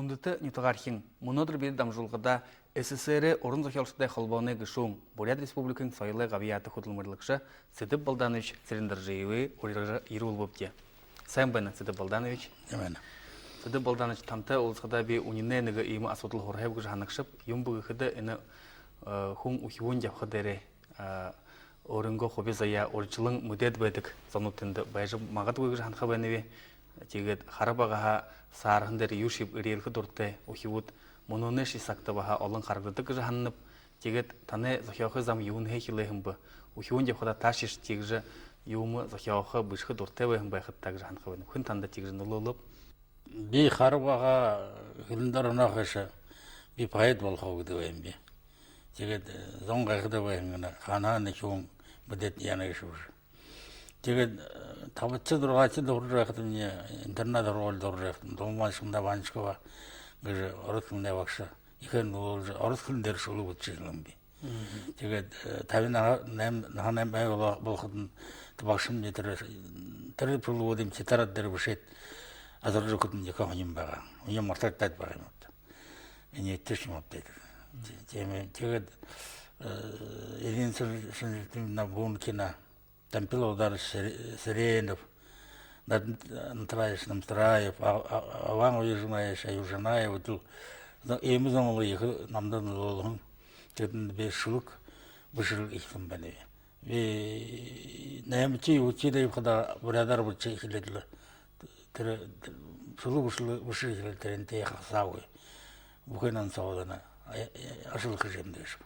Ундыты нитогархин монодыр бир дамжулгада СССР орын захялшыдай холбауны гышуң Бурят Республиканың сойлы гавияты худылмырлыкшы Цыдыпом Цырендоржиевым ирул бопте. Сайын байна Цыдып Балданович. Цыдып Балданович тамта олсқада бе унинненігі имы асотыл хорхайб гыжанықшып, юмбығы хыды іні хун ухивун жап хыдары орынғы хобе зая орчылың мүдет бәдік занутынды байжып мағат өгі жанқа бәневе тегет харабаға сархындары юшип үрелгі дұртты ухивут мұнуны шисақты баға олың қарғырды жанынып тегет таны захияқы зам юын хейхілейхім бі ухивун жап хыда ташиш тегжі юымы захияқы бішқы дұртты бәйхім байхыттағы жанқа бәневе күн танда тегжі нұлылып би харбага хилиндарына хаша би пайд болхау дебем би тегет зонга гдебем хананы чун бедет яна шуш тегет табытчы дургачы дуржактым не интернет рол дуржактым домашында банчкова гыжы орыскында бакша икен олжы орыскындер шулу бутчылым би тегет табина наханам бай болхудун табашым не тире шулу дем читарат дер бушет азыржы күтін екі ойым баға. Ойым ортақтайды баға емепті. Мен еттешім өптеді. Тегет елін сүрінжіктімна бұғын кена. Тампил одар Сиренов, Нтраев, Намтраев, Аван Уежинаев, Аюжинаев. Еміз оңылы екі намдан олығын. Тегетін бе шылық бұшыл иқтім бәне. Нәмічі өтчейді қыда бұрадар бұтчай келеділі. Шулу бушили теренте хасауы. Бухенан саудана ашылық жемдешіп.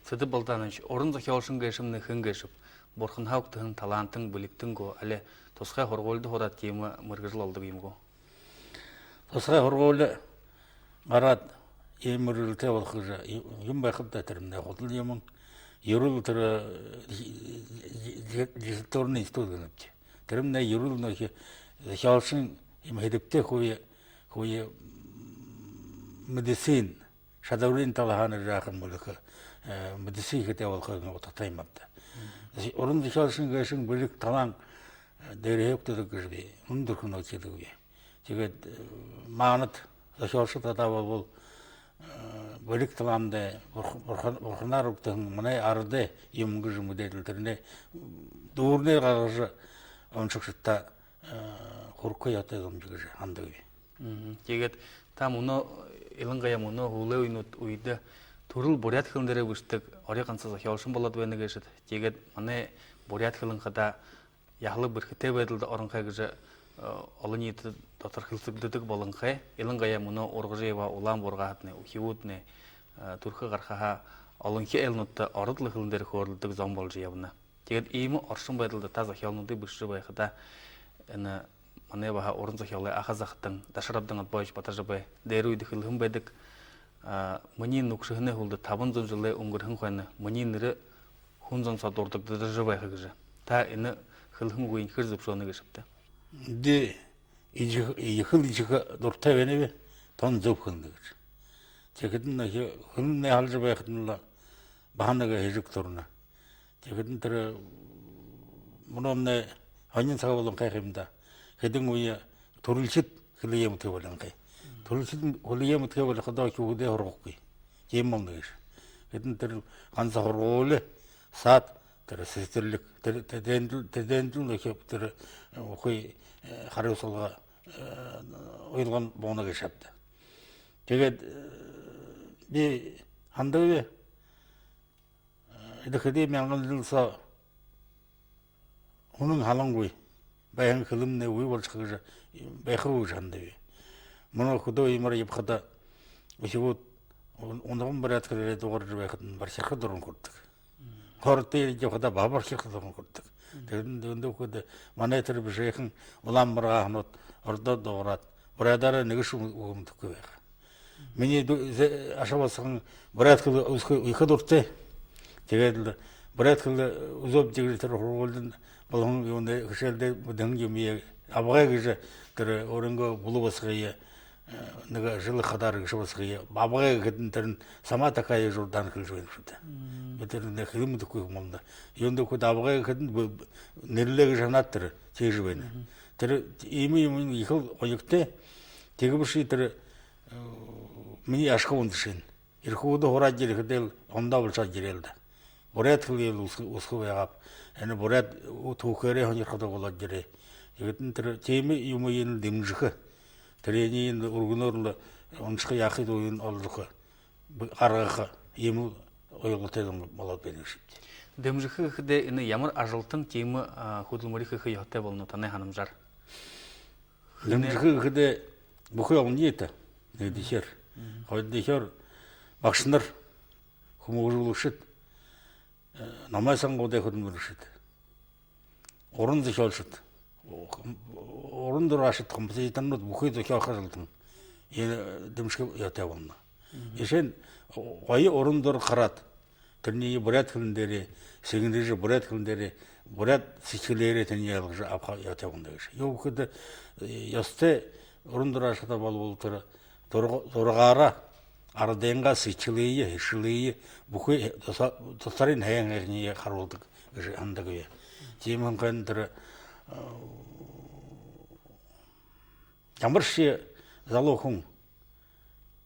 Цыдып Балданович, орын захялшын гайшымны хын гайшып, борхын хауктығын, талантың, біліктің го, әлі тосқай хорғолды hodат темі мұргыжыл алды бейім го? Тосқай хорғолды ғарат емірілте олқыжы, ем байқыпта түрімде қотыл емін, еріл түрі дежитторны институт гыныпте. Түрімде еріл нөке захялшын имхедіпте хуе медицин, шадаврин талаханы жақын мүлікі медицин кете олқығын отақтаймапты. Орын захялшын ғайшын білік талан дәрі өктеді күжбе, үндіркін өтеді көбе. Тегет мағынат захялшы татава бол білік таланды бұрқынар өктігін мұнай арыды емінгіжі мүдетілдіріне дұрне қағыжы оншықшытта Хуркой атайдым жүгіжі андығы. Тегет там уны илыңғая мұны ғулы ойнут ұйды турыл Бурят хылындары бүштік орекансыз ахялшын болады бәні кешід. Тегет маны Бурят хылыңғада яғылы біркіте бәділді орынқай кіжі олын еті татыр хылсықдыдық болыңқай илыңғая мұны орғыжева улам борғатыны, ухивутыны, турқы қарқаға олыңки әлнутты орыдлы хылындары көрілдік зон бол жиябына. Тегет ийімі оршын бәділді таз ахялнуды бүші байқыда Мане баха орын захялы ахазақтың, дашырабдың атбайыш батажабай, дәрі үйді қылғын бәдік. Мұнин нүкшіғыны ғылды табын зон жылы ұңғырғын қойны, мұнин нірі хун зон сад ордықты дажабай қығыжы. Та іні қылғын қойын кірзіп жоны кешіпті. Де, ехыл ежігі дұртта бәнебе, тон зөп қылды кіш. Текетін қылын не хал жабай қытынла бағаныға ежік тұрына. Текетін түрі мұнымны Ханин сағалың қайқымда. Хедің ойы тұрылшыт қылы емі төбелің қай. Тұрылшыт қылы емі төбелі қыда көуде ұрғық қой. Ем болны кеш. Хедің түрі қанса ұрғылы саат түрі сіздерлік. Тәденділ өкеп түрі қой қарау салға ойылған болны кеш апты. Тегет бе қандай бе? Эдіқіде мәңгіл жылса оның халың ғой, бәйін қылымны өй болшықыжы, бәйқыр өй жанды бе. Мұны құды өймар епқыда, өсі өт, ондығын бір әткілері доғыржы бәйқыдың бар шеқі дұрын көрдік. Қорытты елде құда бабар шеқі дұрын көрдік. Дегенде өкіді, мана әтірі бір шеқін, ұлан бұрға ғанот, орда доғырат, бұрадары негіш өғымдік көбек. Мені аша басығын бір әткілі ұйқы дұртты, тегеділді, бір әткілі ұзоп дегілітері құрғылдың, Бұлғын өңді күшелді бұдың жемейе абғай кіші түрі орынғы бұлы басқайы, жылы қадары кіші басқайы, абғай кетін түрін сама такайы жұрдан кілші өйіп шыды. Бөтерінде қылымды көйім олында. Енді көді абғай кетін нерлігі жанат түрі тегі өйні. Түрі емі екіл ойықты, тегі бұшы түрі мені ашқа ондышын. Ирхуды хорат жерхедел онда болса жерелді. Бурят хилел усқы байғап. Әні бурят туқере хонерхада болад жере. Егетін темі юмы еніл демжіқы. Тірені енді үргінерлі оншықы яқид ойын олдықы. Арғақы еміл ойылғытайдың болад бенешіпті. Демжіқы хіде іні ямыр ажылтын темі худылмыры хықы яқтай болыны таны ханым жар. Демжіқы хіде бұқы оғын еті. Дешер. Дешер бақшыныр. Хумығыжылықшыд. Намайсан қодай худылмырышыд. Орын зешалшыд. Орын дұрашыд. Композитаннут бұқы зекал қажылтын. Демшіқы яқтай болыны. Ешен ойы орын дұр қарат. Тірнеге бурят хіліндері, сегіндері бурят хіліндері, бурят сечкелері тірнеге алғыжы апқа яқтай болыны. Йоқ күді ясты орын дұрашыда бол тұры. Торғара арденға сечкелейі, ешілейі бұқы тұстарын әйін қаруылдық андығы. Темін қайын тұры ямыршы залуқың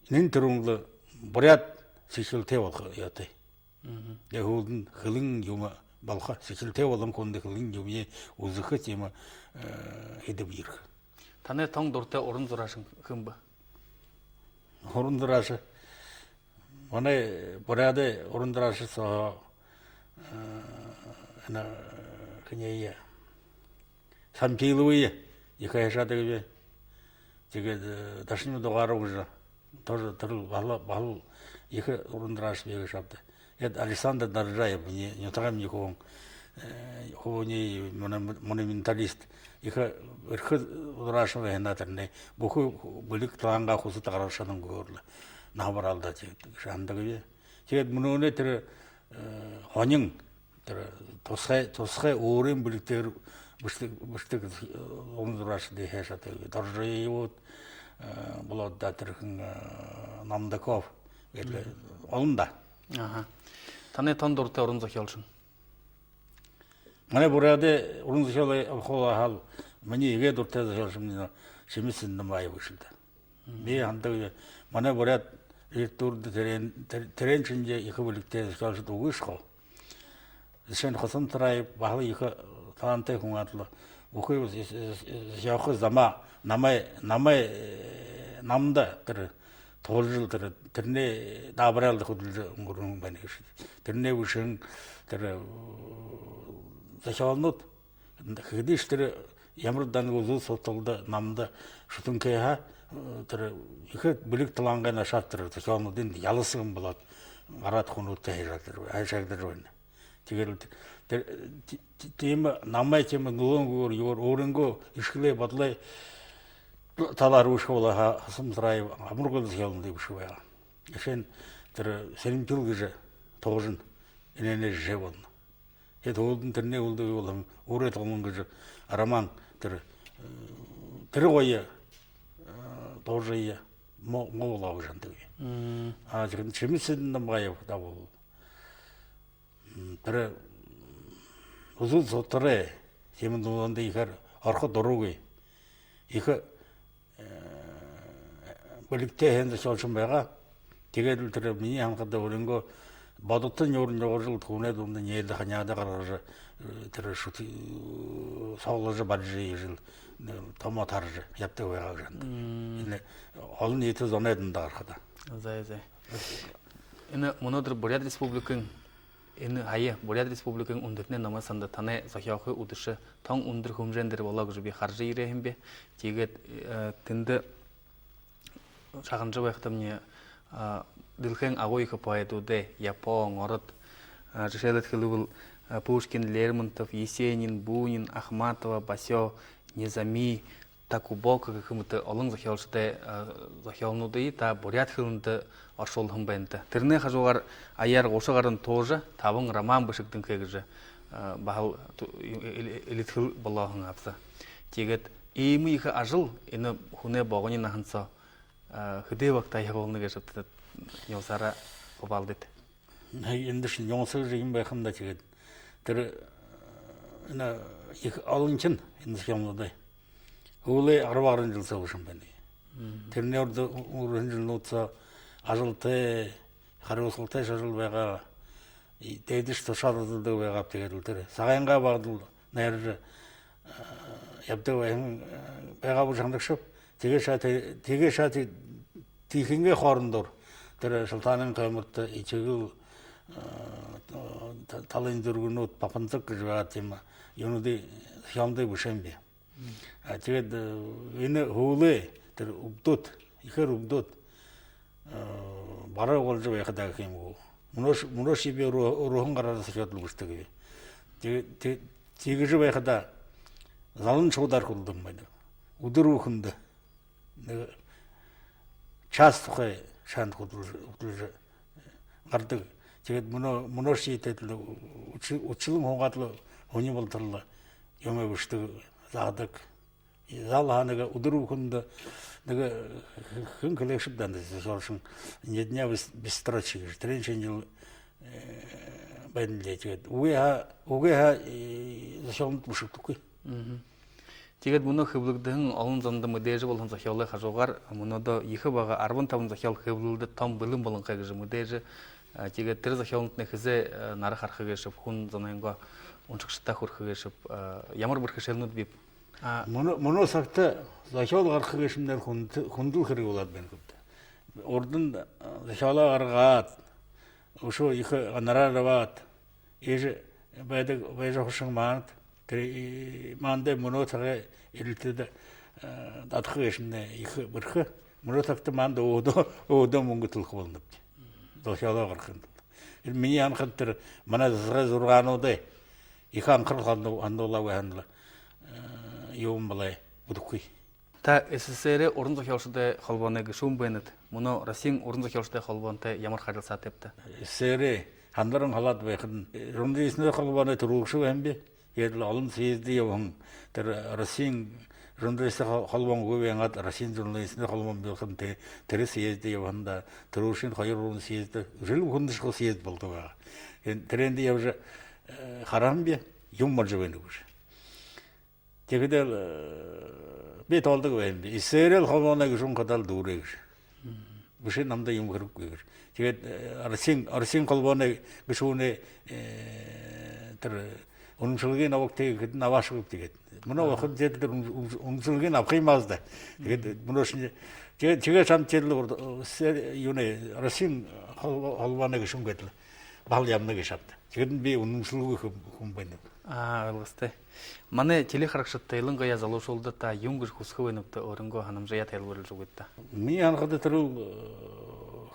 нен тұрыңлы бурят сечкелте болғы яқтай. Яғудың қылың юмы балға сечкелте болым конды қылың юмы ұзықы темі едіп ергі. Таны таң дұрты орын дұрашың кім бі? Орын дұрашы. Оны буряды орын дұрашы соға кінеге сампейлуые екаяшады көбе. Теге дашынымы доғары ұжы. Тоже тұрыл бағыл екі орын дұрашы бегі шапты. Это Александр Доржаев, не тагам никого, не монументалист. Их рашевые генаторные, буху были кланга хусу тагарашаном горло, набралда те жандагове. Те мнуне тер хонин, тосхай урим были тер быштык он рашевые хешаты. Доржаев было датырхин Намдаков, это он да. Таны тан дұрты орын зақиялшын? Мане буряды орын зақиялы қола хал, мені еге дұрты зақиялшын, шемесінді майы бұшылды. Бей андығы, мане буряд ректурды тереншінде екі бөлікте зақиялшын ұғыш қол. Зішен қосын тұрайып, бағылы екі талантай құңатылы. Бұқы зақиялқы зама, намда түрі. Толжыл тірне дабыралды құдылды ұңғырың бәне кешеді. Тірне үшің зашалынут. Қыдеш ямырдан өзі сотылды намды шүтін кәйға екі бүлік тұланғайна шаттыр. Зашалынудын ялысығын болады. Арат құнутты әйшақтыр өйні. Темі намай темі нұлын көрі, орынғы ішкілей батылай талар ушқа олаға қысым сұрайып, амырғылды зиялынды ұшы байға. Ешен сенім тілгі жа тоғжын, енене же болын. Ет олдың түріне олды олым, орет олыңғы жа араман түрі қойы тоғжайы моғылағы жандығы. Шемесінің байып да бол. Түрі ұзыл соттыры, семін оланды екер арқы дұруғы. Екі бөлікте әнді шалшын байға, тегеділ түрі мені анқырды өліңгі бадықтың орын жоғы жыл тұғынады онда нелді қанияда қарағыжы түрі саулыжы баржы ежіл тома таржы, япты ойға жанды. Олын еті зонайдың да арқада. Зай. Іні мұнадыр Бурят Республикың, іні айы Бурят Республикың ұндыртіне намасында таны зақияқы ұдышы таң ұндыр хүмжендері болағы жүбе қаржы ерейін бе, тегет тінді шағынжы байқыда мне дылхен агойка поэдуде Япон, Ород, Жешелет Хилывыл, Пушкин, Лермонтов, Есенин, Бунин, Ахматова, Басё, Незами, Такубока, каким-то олың захиалнуды, та бурят хилынды ашолхын бәнді. Тіріне қажуғар аяр ғошығарын тоже табың роман бішіктің кегіжі бағыл елітхіл болағын апсы. Тегет, еймі екі ажыл, ені хуне боғынын ағынса, хыды вақта яғылыны кешіпті неосара қобалдет. Ендішін неосығы жегін байқымда тегет. Тірі алынчын ендішін омыдай. Олай арбағырын жыл сауышын бәнде. Тэрнэрд урын нууца ажалтай хариуцлагатай шажил байгаа дэдэж тушаалдаг байгаа тэгээд тэр саганга багдал нэр явдаг байгаа бүжхандаг шүү. Тэгээ шат тийхингээ хоорондор тэр султанын камерт ичээгэл талын дөргөнүүд папанцаг гэж байгаа тийм юунуудыг хямдыг бүшэмбэ. Тэгээд энэ хөвлөө тэр өгдөөд ихэр өгдөөд бараг болж байхад гэх юм уу. Мөнөөш би руухан гараад сахиадлаг үстэй. Тэгээд тэгэж байхад залан чуудаар хөлдөн байна. Өдөр үхэнд нэг час тухай шаанд хөдлөж гардаг. Тэгээд мөнөөш итэл учлан хонгаал хүний болтол юм өгчдөг заадаг. Зал ханага өдөр үхэнд нэг хэн коллекшн дандаа соорсон недня бистрочи трен шинжил байна тэгээд угаа зашомт бушгдаггүй. Тэгээд мөнөө хөвлөгдөн олон замд мэдээж болон захиалгын хажуугаар мөнөөдөө ихэ байгаа 15 захиалга хөвлөлдөд том бэлэн болон гэж мэдээж тэгээд тэр захиалганд нэхзээ нар харахгүйш хүн замынгаа уншигчтай хөрхгүйш ямар бүрх шилнүүд бий мөнөө цагт захиалга гарахгүйш нэр хүндэл хэрэг болоод байна гэдэг. Урданд захиалга гаргаад өшөө их нараараваад ээж байдаг хошин маанд тэр маандэ мөнөө цагаа ирэлтэд дадахгүйш нэ их бүрх мөнөө цагт маанд өөдөө мөнгө төлөх болно. Захиалга гарахын. Миний анхад тэр манай зургаануудаа их анхаарал хандуулаагүй хандла юм балай бүдүхгүй. Та СССР уран зохиолчтой холбооны гишүүн байнад мөнөө Российн уран зохиолчтой холбоонтой ямар харилцаа тавьдаг? СССР хандаран халаад байх нь журналистийн холбооны төрөлшөө юм бэ? Ярил олон съезд явсан тэр Российн журналистийн холбоон говьянгад Российн журналистийн холбоон байсан тэр съезд явсанда төрөлшийн 2 съезд жил хүндшгүй съезд болдог байгаа. Тэрэнд явж харам би юм болж байна гэж. Тэгээд би толдог байм. СССР холбооны гишүүн кадал дүүрээ гэж. Биш намда юм хэрэггүй гэж. Тэгээд Российн холбооны гишүүнээ тэр үнэмшилгийн авагтыг хэд наваашгүй тэгээд. Мөнөө вахад зэдэл үнэмшилгийн авах юм аа. Тэгээд мөнөөш тэгээд самчил юуны Российн холбооны гишүүн гэдэг бал ямна гэж шат. Тэгээд би үнэмшилгүй хүн байна. Ойлгостой. Манай телехарагчтай ялангуяа залуучуудад та юм гэж хүсэх вэ нүгт өөрөнгөө ханамжаа тайлбарлаж өгöd та. Миний анхад тэр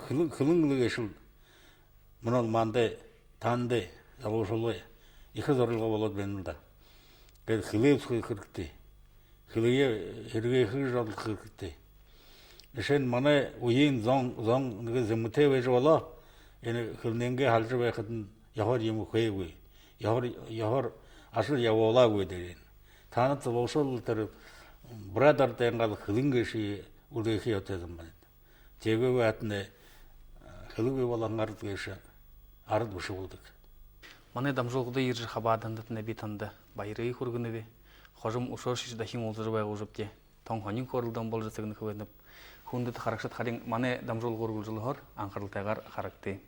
хөлөнгөлөг мөнөө мандэ тандэ залуучулаа их зорилго болоод байна л да. Тэгээд хилээвсэх хэрэгтэй. Хэрэгээ хийж хэрэгтэй. Жишээ нь манай үеийн зон нэг зэмтэй байж болоо. Энэ хөлнэнгээ халж байхад нь яваар юм хөөгүй. Яваар асал явуулаагүй дээр. Танад залуучул тэр брадартай ингээл хөлөнгөши үлээх явуулсан байна. Тэгээгүй хатны хөлөг болонгаар гээш ард бушуулдаг. Манай дамжуулгада ирж хабаадандат нэби танда баярыг хүргэнэвэ. Хожим ушоошиж дахин уулзаж байгуу жөвдө. Тон хонин хооролдон болж цэгнэх вэ. Хүндэт харагшат харин манай дамжуулгуур гүлжлөхөр анхааралтайгаар харагдтыг.